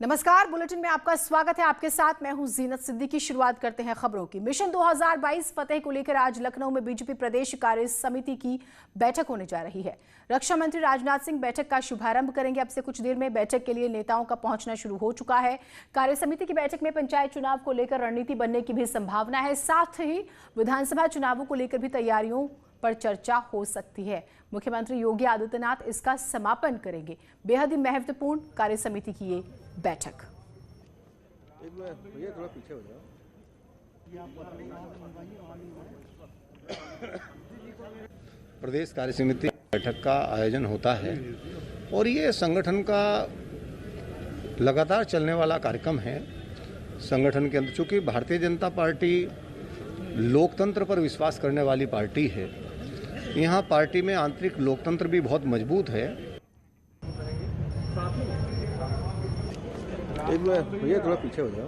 नमस्कार, बुलेटिन में आपका स्वागत है। आपके साथ मैं हूं जीनत सिद्दीकी। शुरुआत करते हैं खबरों की। मिशन 2022 फतेह को लेकर आज लखनऊ में बीजेपी प्रदेश कार्य समिति की बैठक होने जा रही है। रक्षा मंत्री राजनाथ सिंह बैठक का शुभारंभ करेंगे। अब से कुछ देर में बैठक के लिए नेताओं का पहुंचना शुरू हो चुका है। कार्य समिति की बैठक में पंचायत चुनाव को लेकर रणनीति बनने की भी संभावना है। साथ ही विधानसभा चुनावों को लेकर भी तैयारियों पर चर्चा हो सकती है। मुख्यमंत्री योगी आदित्यनाथ इसका समापन करेंगे। बेहद ही महत्वपूर्ण कार्य समिति की ये बैठक। थोड़ा पीछे हो जाओ। प्रदेश कार्य समिति बैठक का आयोजन होता है और ये संगठन का लगातार चलने वाला कार्यक्रम है। संगठन के अंदर चूंकि भारतीय जनता पार्टी लोकतंत्र पर विश्वास करने वाली पार्टी है, यहाँ पार्टी में आंतरिक लोकतंत्र भी बहुत मजबूत है। ये थोड़ा पीछे हो जाओ।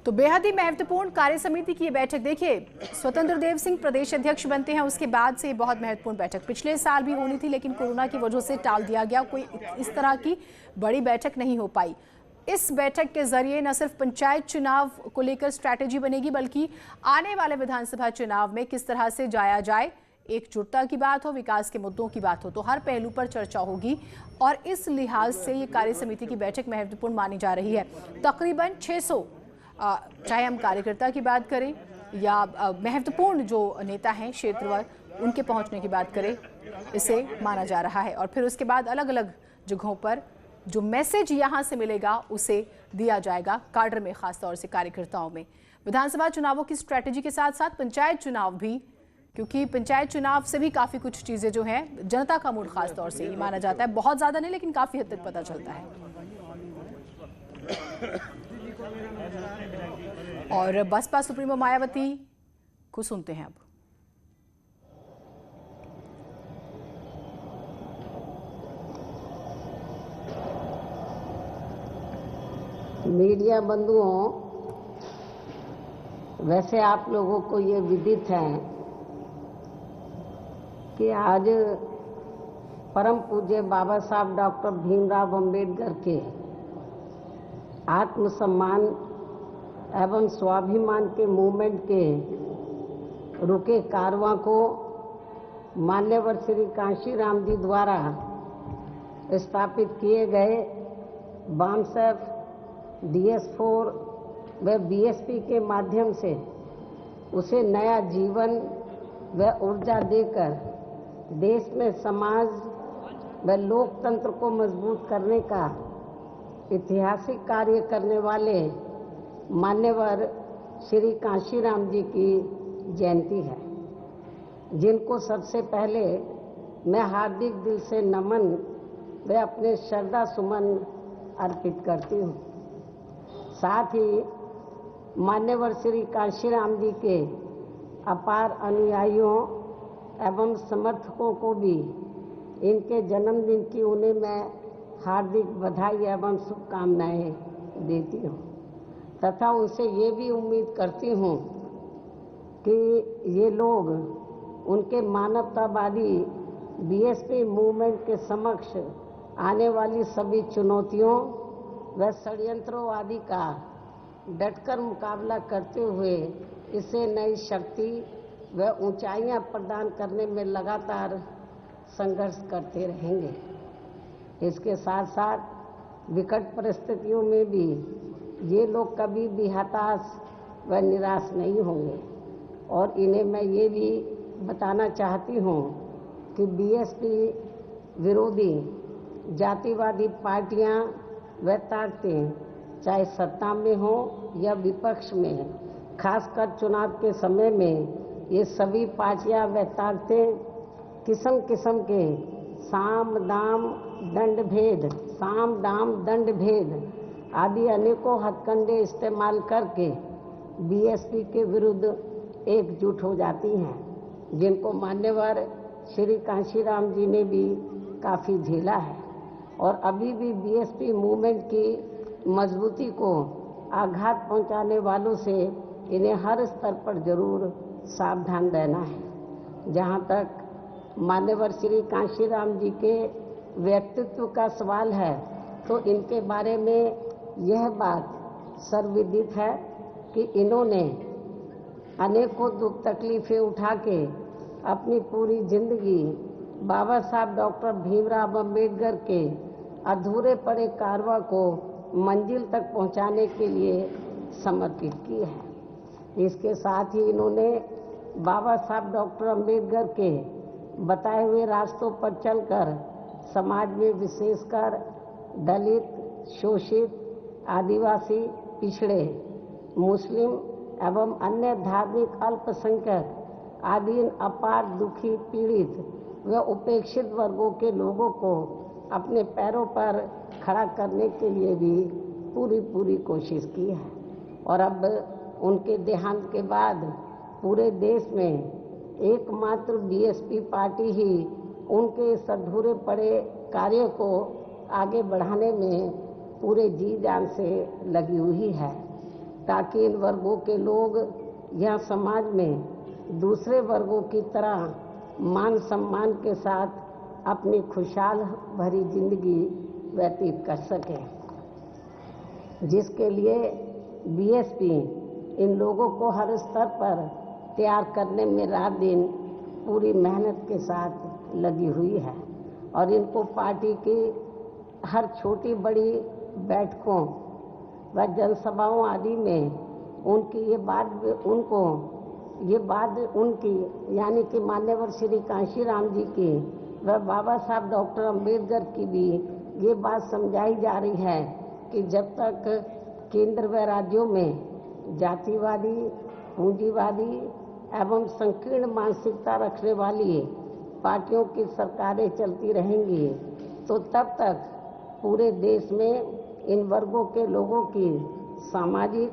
तो बेहद ही महत्वपूर्ण कार्य समिति की ये बैठक। देखिए, स्वतंत्र देव सिंह प्रदेश अध्यक्ष बनते हैं, उसके बाद से बहुत महत्वपूर्ण बैठक पिछले साल भी होनी थी, लेकिन कोरोना की वजह से टाल दिया गया। कोई इस तरह की बड़ी बैठक नहीं हो पाई। इस बैठक के जरिए न सिर्फ पंचायत चुनाव को लेकर स्ट्रैटेजी बनेगी, बल्कि आने वाले विधानसभा चुनाव में किस तरह से जाया जाए, एकजुटता की बात हो, विकास के मुद्दों की बात हो, तो हर पहलू पर चर्चा होगी। और इस लिहाज से ये कार्य समिति की बैठक महत्वपूर्ण मानी जा रही है। तकरीबन 600, चाहे हम कार्यकर्ता की बात करें या महत्वपूर्ण जो नेता हैं क्षेत्रवार, उनके पहुंचने की बात करें, इसे माना जा रहा है। और फिर उसके बाद अलग अलग जगहों पर जो मैसेज यहाँ से मिलेगा उसे दिया जाएगा काडर में, खासतौर से कार्यकर्ताओं में। विधानसभा चुनावों की स्ट्रैटेजी के साथ साथ पंचायत चुनाव भी, क्योंकि पंचायत चुनाव से भी काफी कुछ चीजें जो हैं, जनता का मूड खास तौर से ये माना जाता है, बहुत ज्यादा नहीं लेकिन काफी हद तक पता चलता है। और बसपा सुप्रीमो मायावती को सुनते हैं अब। मीडिया बंधुओं, वैसे आप लोगों को ये विदित है कि आज परम पूज्य बाबा साहब डॉक्टर भीमराव अंबेडकर के आत्मसम्मान एवं स्वाभिमान के मूवमेंट के रुके कारवां को मान्यवर श्री कांशीराम जी द्वारा स्थापित किए गए बामसेफ, DS4 व BSP के माध्यम से उसे नया जीवन व ऊर्जा देकर देश में समाज व लोकतंत्र को मजबूत करने का ऐतिहासिक कार्य करने वाले मान्यवर श्री कांशीराम जी की जयंती है, जिनको सबसे पहले मैं हार्दिक दिल से नमन व अपने श्रद्धा सुमन अर्पित करती हूँ। साथ ही मान्यवर श्री कांशीराम जी के अपार अनुयायियों एवं समर्थकों को भी इनके जन्मदिन की उन्हें मैं हार्दिक बधाई एवं शुभकामनाएं देती हूँ तथा उनसे ये भी उम्मीद करती हूँ कि ये लोग उनके मानवतावादी BSP मूवमेंट के समक्ष आने वाली सभी चुनौतियों व षड्यंत्रों आदि का डटकर मुकाबला करते हुए इसे नई शक्ति व ऊंचाइयां प्रदान करने में लगातार संघर्ष करते रहेंगे। इसके साथ साथ विकट परिस्थितियों में भी ये लोग कभी भी हताश व निराश नहीं होंगे। और इन्हें मैं ये भी बताना चाहती हूँ कि BSP विरोधी जातिवादी पार्टियां व ताकतें चाहे सत्ता में हो या विपक्ष में, खासकर चुनाव के समय में ये सभी पार्टियां व ताकतें किस्म किस्म के साम दाम दंड भेद आदि अनेकों हथकंडे इस्तेमाल करके BSP के विरुद्ध एकजुट हो जाती हैं, जिनको मान्यवर श्री कांशीराम जी ने भी काफ़ी झेला है। और अभी भी BSP मूवमेंट की मजबूती को आघात पहुंचाने वालों से इन्हें हर स्तर पर जरूर सावधान रहना है। जहां तक मान्यवर श्री कांशीराम जी के व्यक्तित्व का सवाल है, तो इनके बारे में यह बात सर्वविदित है कि इन्होंने अनेकों दुख तकलीफें उठा के अपनी पूरी जिंदगी बाबा साहब डॉक्टर भीमराव अंबेडकर के अधूरे पड़े कारवां को मंजिल तक पहुंचाने के लिए समर्पित की है। इसके साथ ही इन्होंने बाबा साहब डॉक्टर अंबेडकर के बताए हुए रास्तों पर चलकर समाज में विशेषकर दलित, शोषित, आदिवासी, पिछड़े, मुस्लिम एवं अन्य धार्मिक अल्पसंख्यक आदि अपार दुखी, पीड़ित व उपेक्षित वर्गों के लोगों को अपने पैरों पर खड़ा करने के लिए भी पूरी कोशिश की है। और अब उनके देहांत के बाद पूरे देश में एकमात्र बीएसपी पार्टी ही उनके इस अधूरे पड़े कार्य को आगे बढ़ाने में पूरे जी जान से लगी हुई है, ताकि इन वर्गों के लोग यह समाज में दूसरे वर्गों की तरह मान सम्मान के साथ अपनी खुशहाल भरी जिंदगी व्यतीत कर सकें, जिसके लिए बीएसपी इन लोगों को हर स्तर पर तैयार करने में रात दिन पूरी मेहनत के साथ लगी हुई है। और इनको पार्टी की हर छोटी बड़ी बैठकों व जनसभाओं आदि में उनकी ये बात उनकी यानी कि मान्यवर श्री कांशीराम जी की व बाबा साहब डॉक्टर अंबेडकर की भी ये बात समझाई जा रही है कि जब तक केंद्र व राज्यों में जातिवादी, पूंजीवादी एवं संकीर्ण मानसिकता रखने वाली पार्टियों की सरकारें चलती रहेंगी, तो तब तक पूरे देश में इन वर्गों के लोगों की सामाजिक,